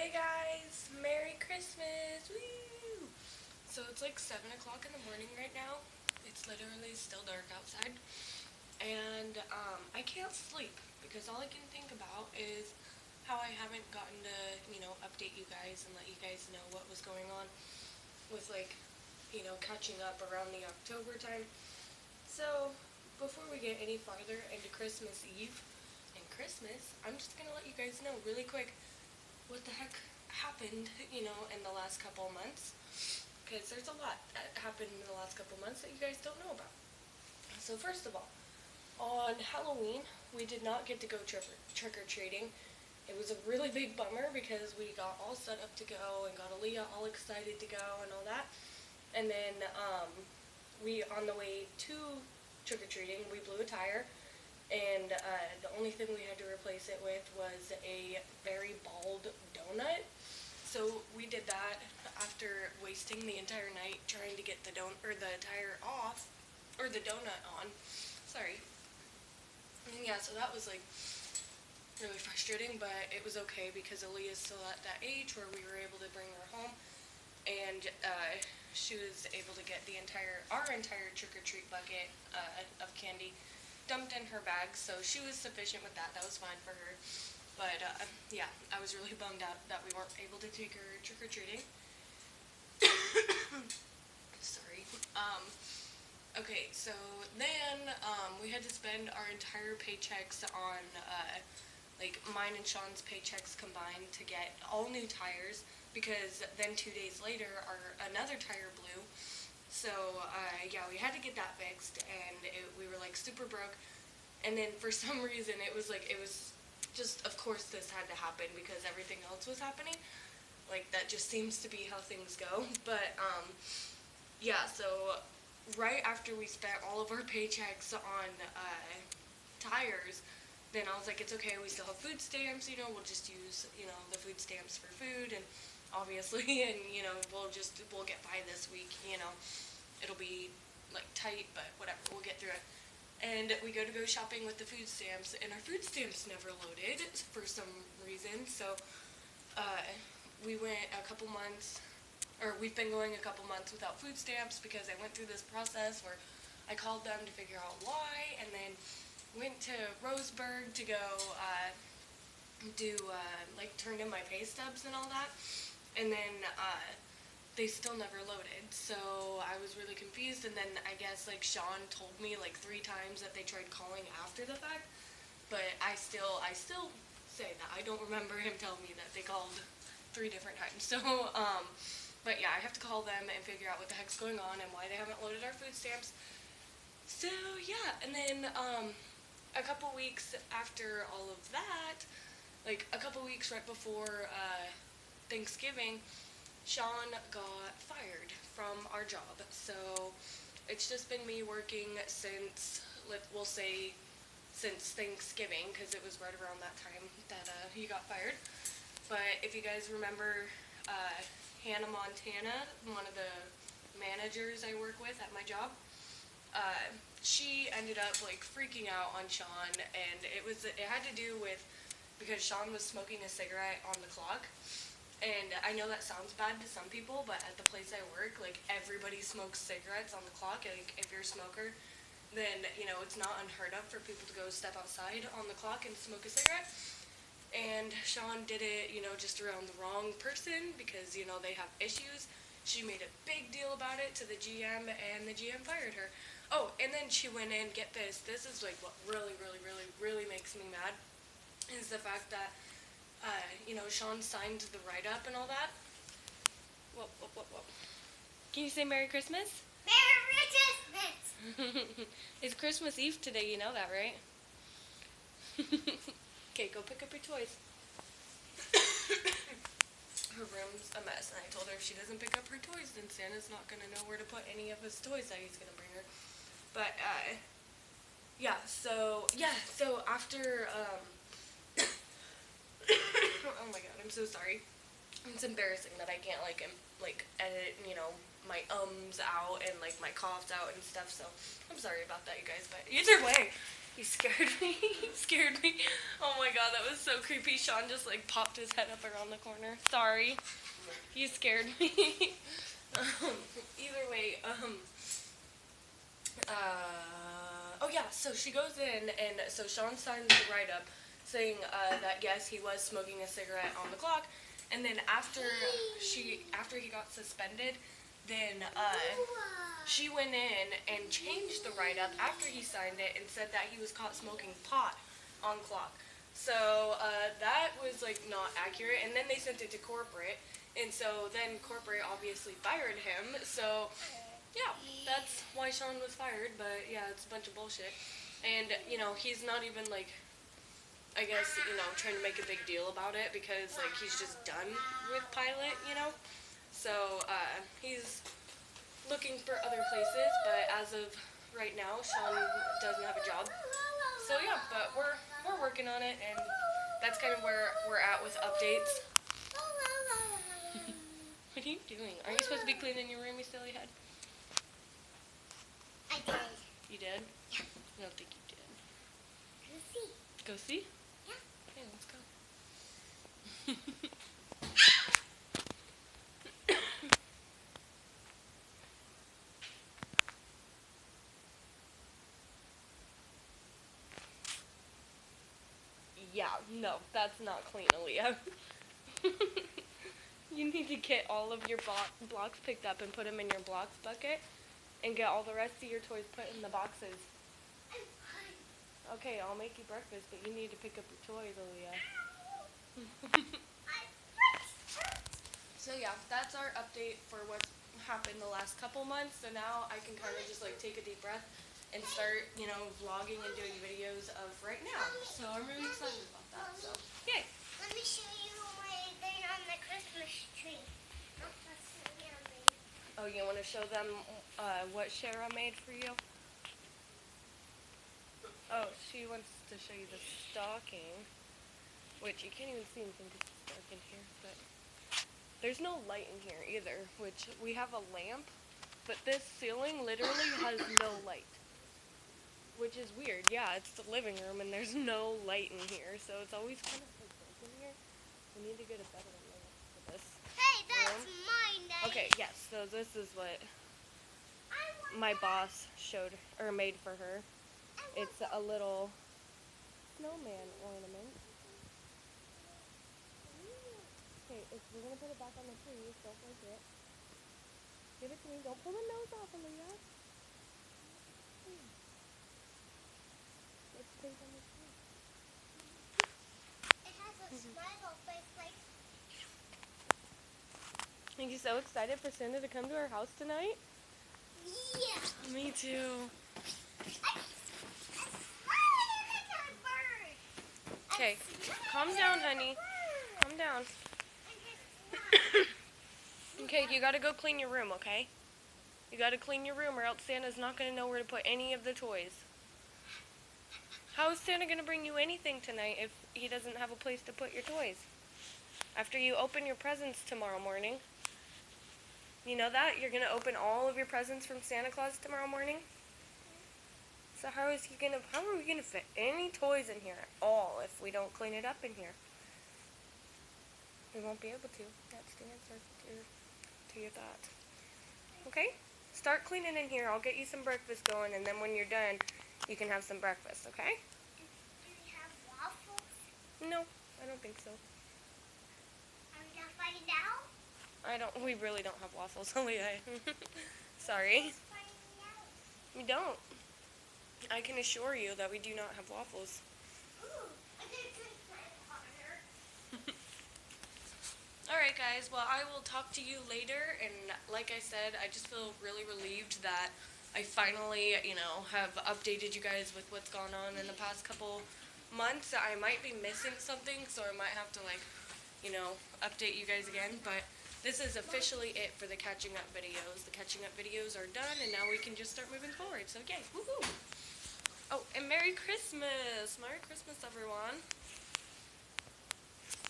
Hey guys, Merry Christmas! Woo! So it's like 7 o'clock in the morning right now. It's literally still dark outside. And I can't sleep because all I can think about is how I haven't gotten to, update you guys and let you guys know what was going on with catching up around the October time. So before we get any farther into Christmas Eve and Christmas, I'm just going to let you guys know really quick what the heck happened, in the last couple of months. Because there's a lot that happened in the last couple of months that you guys don't know about. So first of all, on Halloween, we did not get to go trick-or-treating. It was a really big bummer because we got all set up to go and got Aaliyah all excited to go and all that. And then on the way to trick-or-treating, we blew a tire. And the only thing we had to replace it with was a very bald donut. So we did that after wasting the entire night trying to get the tire off, or the donut on. Sorry. And yeah, so that was really frustrating, but it was okay because Aaliyah's still at that age where we were able to bring her home, and she was able to get our entire trick-or-treat bucket of candy dumped in her bag, so she was sufficient with that. That was fine for her. But yeah, I was really bummed out that we weren't able to take her trick-or-treating. Sorry. Okay, so then we had to spend our entire paychecks on mine and Sean's paychecks combined to get all new tires, because then 2 days later another tire blew. So, yeah, we had to get that fixed, and we were, super broke. And then, for some reason, it was just, of course, this had to happen because everything else was happening. That just seems to be how things go. But, yeah, so right after we spent all of our paychecks on tires, then I was like, it's okay, we still have food stamps, we'll just use, the food stamps for food, and obviously, and, we'll get by this week, it'll be, tight, but whatever, we'll get through it. And we go shopping with the food stamps, and our food stamps never loaded for some reason, so, we went we've been going a couple months without food stamps because I went through this process where I called them to figure out why, and then went to Roseburg to go, turned in my pay stubs and all that, and then, they still never loaded, so I was really confused. And then I guess Sean told me 3 times that they tried calling after the fact, but I still say that I don't remember him telling me that they called 3 different times. So but yeah, I have to call them and figure out what the heck's going on and why they haven't loaded our food stamps. So yeah, and then a couple weeks after all of that, a couple weeks right before Thanksgiving, Sean got fired from our job. So it's just been me working since Thanksgiving, because it was right around that time that he got fired. But if you guys remember Hannah Montana, one of the managers I work with at my job, she ended up freaking out on Sean, and it had to do with because Sean was smoking a cigarette on the clock. And I know that sounds bad to some people, but at the place I work, everybody smokes cigarettes on the clock. If you're a smoker, then, it's not unheard of for people to go step outside on the clock and smoke a cigarette. And Sean did it, just around the wrong person because, they have issues. She made a big deal about it to the GM, and the GM fired her. Oh, and then she went in, get this is, what really, really, really, really makes me mad, is the fact that Sean signed the write-up and all that. Whoa. Can you say Merry Christmas? Merry Christmas! It's Christmas Eve today, you know that, right? Okay, go pick up your toys. Her room's a mess, and I told her if she doesn't pick up her toys, then Santa's not going to know where to put any of his toys that he's going to bring her. But, so after, oh my god, I'm so sorry. It's embarrassing that I can't, edit, my ums out and, my coughs out and stuff, so I'm sorry about that, you guys, but either way, You scared me. You scared me. Oh my god, that was so creepy. Sean just like popped his head up around the corner. Sorry. You scared me. Either way, oh yeah, so she goes in and so Sean signs the write-up saying that yes, he was smoking a cigarette on the clock, and then after he got suspended, then she went in and changed the write-up after he signed it and said that he was caught smoking pot on clock. So that was like not accurate, and then they sent it to corporate, and so then corporate obviously fired him. So yeah, that's why Sean was fired. But yeah, it's a bunch of bullshit, and you know he's not even like, I guess, you know, trying to make a big deal about it because like he's just done with Pilot, you know. So he's looking for other places, but as of right now, Sean doesn't have a job. So yeah, but we're working on it, and that's kind of where we're at with updates. What are you doing? Are you supposed to be cleaning your room, you silly head? I did. You did? Yeah. I don't think you did. Go see. Go see? Yeah. Okay, let's go. Yeah, no, that's not clean, Aaliyah. You need to get all of your blocks picked up and put them in your blocks bucket and get all the rest of your toys put in the boxes. Okay, I'll make you breakfast, but you need to pick up your toys, Aaliyah. So yeah, that's our update for what's happened the last couple months. So now I can kind of just like take a deep breath and start, you know, vlogging and doing videos of right now. So I'm really excited about that. So yay! Let me show you my thing on the Christmas tree. Oh, that's yummy. Oh, you want to show them what Shara made for you? Oh, she wants to show you the stocking, which you can't even see anything because it's dark in here, but there's no light in here either, which we have a lamp, but this ceiling literally has no light, which is weird. Yeah, it's the living room and there's no light in here, so it's always kind of like dark in here. We need to get a better lamp for this. Hey, that's room. mine, Daddy. Okay, yes, so this is what I want my that. boss showed or made for her. It's a little snowman ornament. Okay, we're gonna put it back on the tree. Don't break it. Give it to me. Don't pull the nose off, Aaliyah. Let's put it on the tree. It has a smile face like. Are you so excited for Santa to come to our house tonight? Yeah. Me too. Okay, calm down, honey. Calm down. Okay, you gotta go clean your room, okay? You gotta clean your room or else Santa's not gonna know where to put any of the toys. How is Santa gonna bring you anything tonight if he doesn't have a place to put your toys? After you open your presents tomorrow morning. You know that? You're gonna open all of your presents from Santa Claus tomorrow morning? So how are we gonna fit any toys in here at all if we don't clean it up in here? We won't be able to. That's the answer to your thought. Okay? Start cleaning in here. I'll get you some breakfast going, and then when you're done, you can have some breakfast, okay? Do we have waffles? No, I don't think so. Are we gonna find out? We really don't have waffles, Aaliyah. Sorry. Let's find out. We don't. I can assure you that we do not have waffles. Ooh, I did drink my water. Alright guys, well I will talk to you later, and like I said, I just feel really relieved that I finally, you know, have updated you guys with what's gone on in the past couple months. I might be missing something, so I might have to like, you know, update you guys again, but this is officially it for the catching up videos. The catching up videos are done, and now we can just start moving forward, so yay, woohoo! Oh, and Merry Christmas! Merry Christmas, everyone!